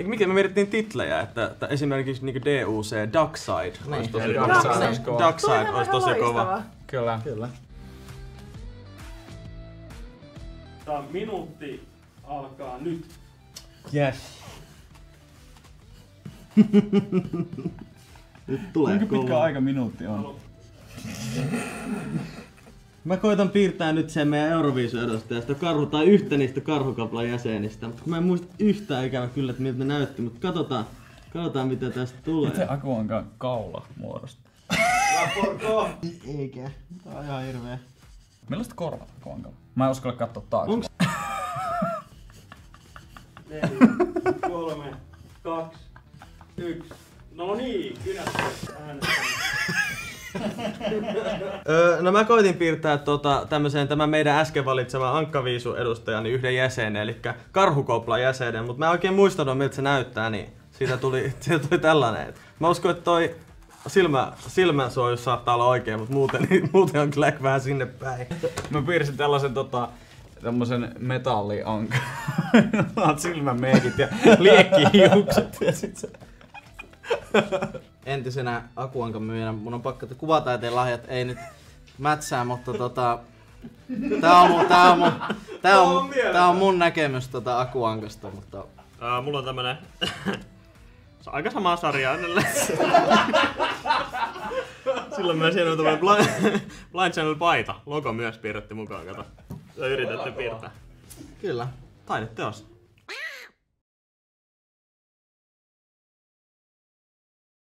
Mikä me mietittiin titlejä, että esimerkiksi niinku DUC, Darkside olisi tosi kova. Darkside olisi tosi kova. Kyllä. Tää minuutti alkaa nyt. Yes. Nyt tulee kuinka pitkä aika minuutti on? Mä koitan piirtää nyt sen meidän Euroviisu-edustajasta tai yhtä niistä Karhukaplan jäsenistä. Mä en muista yhtään ikävä kyllä, että miltä ne näytti, mutta katsotaan mitä tästä tulee. Miten Aku onkaan kaula muodosta? Eikä. Tää on ihan hirveä. Millaiset korvat Aku onkaan? Mä en uskalla katsoa taakse. 4, 3, 2, 1. No niin, kynästä No mä koitin piirtää tämän meidän äsken valitseman Ankkaviisu-edustajan yhden jäsenen, eli Karhukoplan jäsenen, mutta mä en oikein muistanut miltä se näyttää, niin siitä tuli tällainen. Mä uskon, että toi silmänsuojus saattaa olla oikein, mutta muuten on kyllä vähän sinne päin. Mä piirsin tämmösen metalliankan. Oot silmämeikit ja liekkihiukset ja sit se... Entisenä Akuankan myyjänä mun on pakko, että kuvataiteen lahjat ei nyt mätsää, mutta tää on mun näkemys Akuankasta, mutta... Mulla on tämmönen... Se on aika samaa sarjaa edelleen. Silloin myös hieno tämmönen Blind Channel-paita. Logo myös piirretty mukaan, kato. Se on yritetty piirtää. Kyllä. Taideteos.